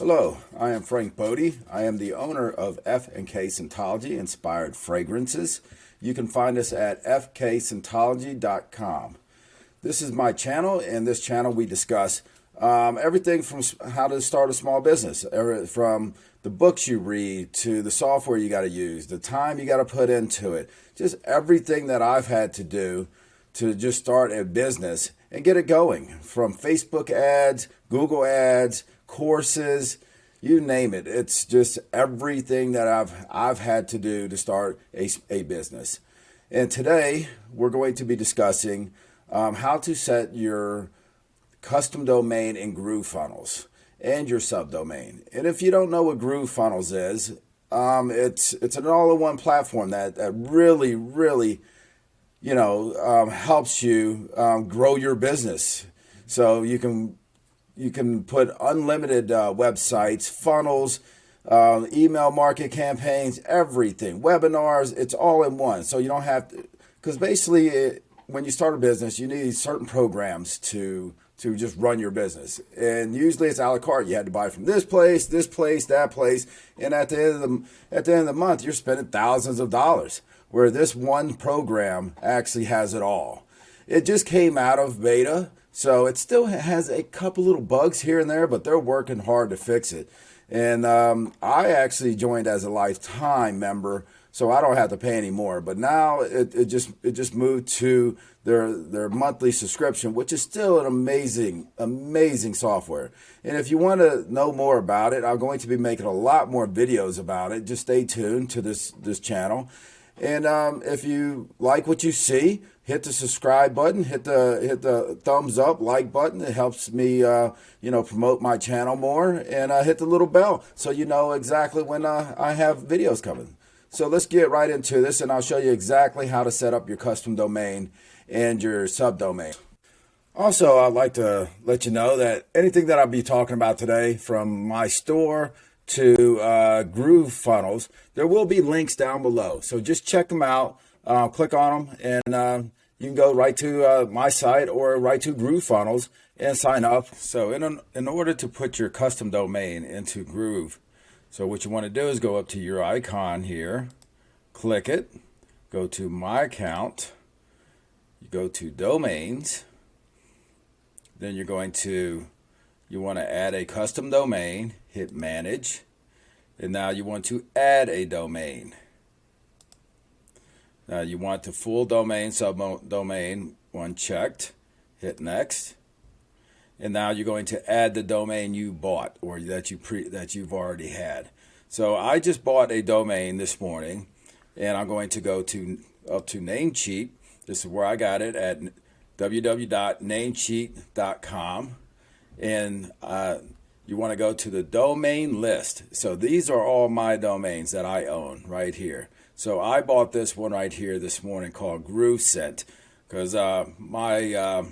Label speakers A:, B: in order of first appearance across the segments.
A: Hello, I am Frank Bodie. I am the owner of F&K Scentology Inspired Fragrances. You can find us at fkscentology.com. This is my channel, and this channel we discuss everything from how to start a small business, from the books you read to the software you got to use, the time you got to put into it, just everything that I've had to do to just start a business and get it going, from Facebook ads, Google ads, courses, you name it. It's just everything that I've had to do to start a business. And today we're going to be discussing how to set your custom domain in groovefunnels and your subdomain. And if you don't know what groovefunnels is, it's an all-in-one platform that really helps you grow your business. So you can put unlimited websites, funnels, email market campaigns, everything, webinars. It's all in one. So you don't have to, because basically when you start a business, you need certain programs to just run your business. And usually it's a la carte. You had to buy from this place, that place. And at the end of the month, you're spending thousands of dollars, where this one program actually has it all. It just came out of beta, so it still has a couple little bugs here and there, but they're working hard to fix it. And I actually joined as a lifetime member, so I don't have to pay anymore. But now it just moved to their monthly subscription, which is still an amazing software. And if you want to know more about it, I'm going to be making a lot more videos about it. Just stay tuned to this channel. And if you like what you see, hit the subscribe button, hit the thumbs up, like button. It helps me, promote my channel more. And hit the little bell so you know exactly when I have videos coming. So let's get right into this, and I'll show you exactly how to set up your custom domain and your subdomain. Also, I'd like to let you know that anything that I'll be talking about today, from my store to groovefunnels, there will be links down below. So just check them out, click on them, and you can go right to my site or right to groovefunnels and sign up. So in order to put your custom domain into Groove, so what you want to do is go up to your icon here, click it, go to My Account, you go to Domains, then you want to add a custom domain, hit Manage, and now you want to add a domain. Now you want the full domain, subdomain one checked, hit Next, and now you're going to add the domain you bought or that you've already had. So I just bought a domain this morning, and I'm going to go up to Namecheap. This is where I got it, at www.namecheap.com. And you want to go to the domain list. So these are all my domains that I own right here. So I bought this one right here this morning called GrooveScent, because my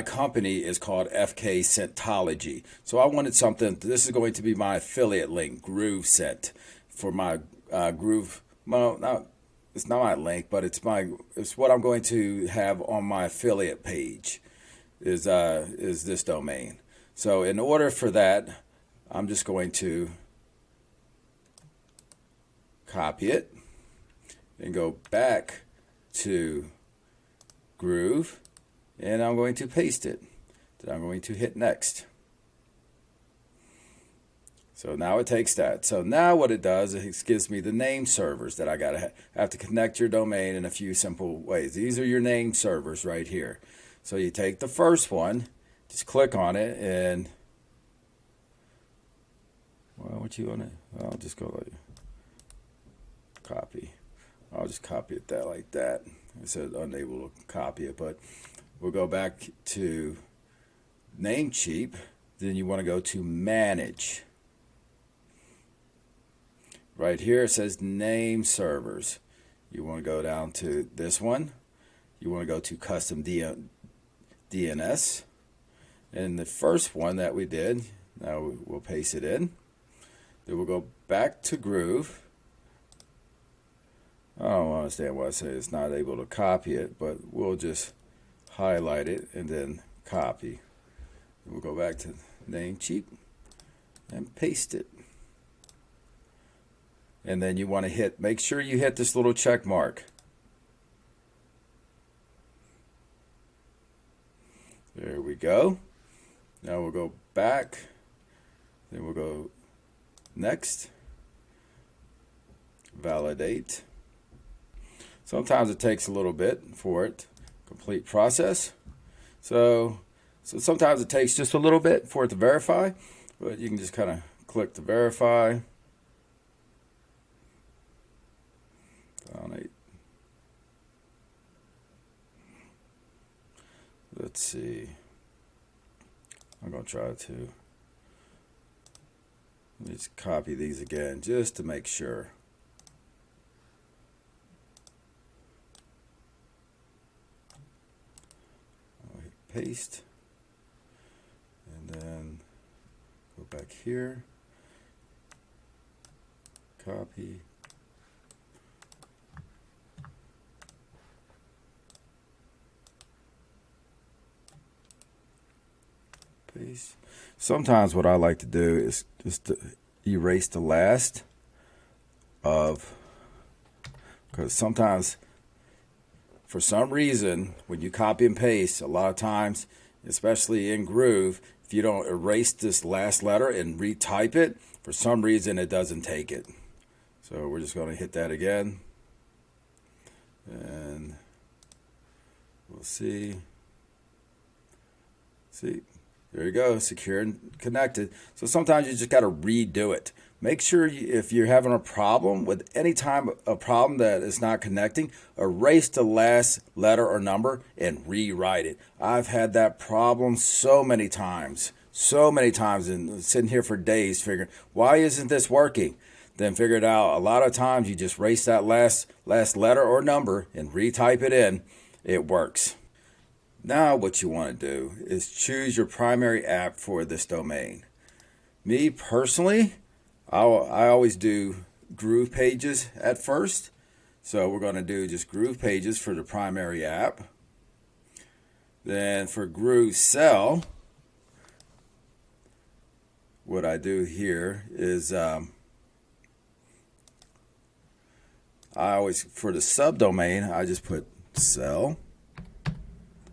A: company is called FK Scentology. So I wanted something. This is going to be my affiliate link, GrooveScent, for my Groove. Well, it's not my link, but it's what I'm going to have on my affiliate page. Is this domain. So in order for that, I'm just going to copy it and go back to Groove, and I'm going to paste it. Then I'm going to hit Next. So now it takes that. So now what it does, it gives me the name servers that I gotta have to connect your domain in a few simple ways. These are your name servers right here. So you take the first one, just click on it, and what you want to? I'll just go like copy. I'll just copy it like that. It said unable to copy it, but we'll go back to Namecheap. Then you want to go to Manage. Right here it says Name Servers. You want to go down to this one. You want to go to Custom DNS. And the first one that we did, now we'll paste it in. Then we'll go back to Groove. I don't understand why I say it's not able to copy it, but we'll just highlight it and then copy. We'll go back to Namecheap, and paste it. And then you want to make sure you hit this little check mark. There we go. Now we'll go back. Then we'll go next. Validate. Sometimes it takes a little bit for it. Complete process. So sometimes it takes just a little bit for it to verify, but you can just kind of click to verify. Let's see. I'm going to try to just copy these again just to make sure. I'll hit paste. And then go back here. Copy. Sometimes what I like to do is just to erase the last of, because sometimes for some reason when you copy and paste, a lot of times, especially in Groove, if you don't erase this last letter and retype it, for some reason it doesn't take it. So we're just going to hit that again, and we'll see. There you go, secure and connected. So sometimes you just got to redo it. Make sure if you're having a problem with any time a problem that is not connecting, erase the last letter or number and rewrite it. I've had that problem so many times, and sitting here for days figuring, why isn't this working? Then figured out a lot of times you just erase that last letter or number and retype it in. It works. Now what you want to do is choose your primary app for this domain. Me personally, I always do Groove Pages at first. So we're going to do just Groove Pages for the primary app. Then for Groove Sell, what I do here is I always, for the subdomain, I just put sell.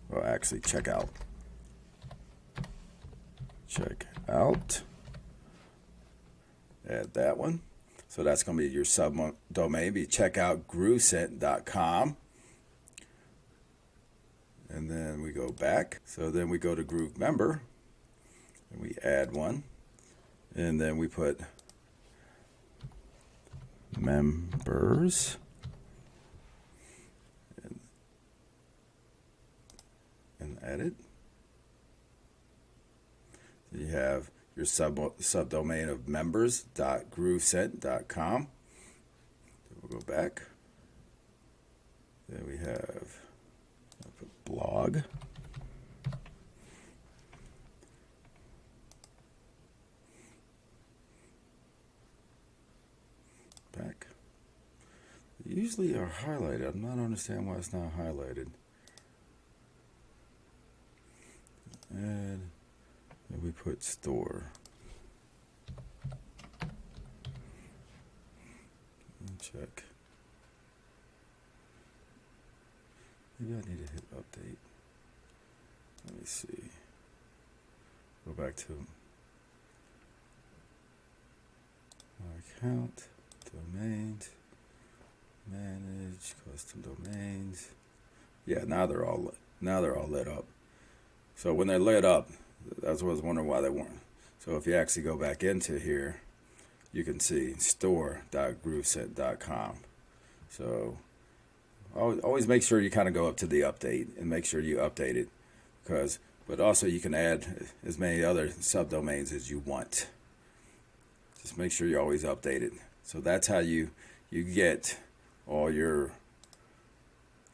A: Well, actually, check out. Add that one. So that's going to be your subdomain. Be checkoutgroovescent.com. And then we go back. So then we go to Groove Member. And we add one. And then we put members. And edit. So you have your subdomain of members.groovescent.com. We'll go back. Then we have blog. Back. They usually are highlighted. I'm not understanding why it's not highlighted. And we put store. Check. Maybe I need to hit update. Let me see. Go back to my account, domains, manage, custom domains. Yeah, now they're all lit up. So when they're lit up, that's what I was wondering why they weren't. So if you actually go back into here, you can see store.groovescent.com. So always make sure you kind of go up to the update and make sure you update it, but also you can add as many other subdomains as you want. Just make sure you always update it. So that's how you get all your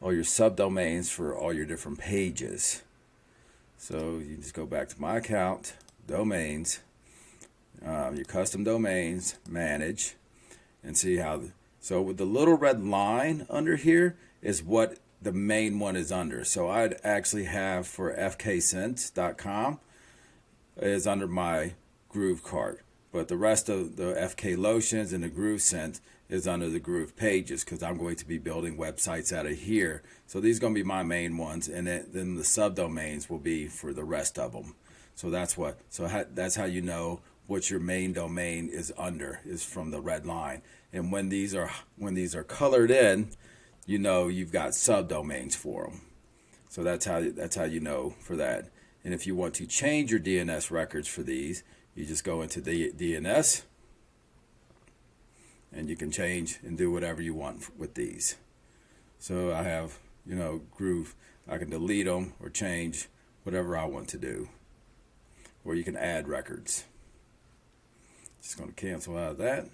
A: subdomains for all your different pages. So you just go back to my account, domains, your custom domains, manage, and see how. So with the little red line under here is what the main one is under. So I'd actually have for fkcents.com is under my Groove cart. But the rest of the FK Lotions and the Groove Sense is under the Groove Pages, because I'm going to be building websites out of here. So these are going to be my main ones, and then the subdomains will be for the rest of them. So that's how you know what your main domain is under, is from the red line. And when these are colored in, you know you've got subdomains for them. So that's how you know for that. And if you want to change your DNS records for these, you just go into the DNS, and you can change and do whatever you want with these. So I have, Groove. I can delete them or change whatever I want to do. Or you can add records. Just going to cancel out of that.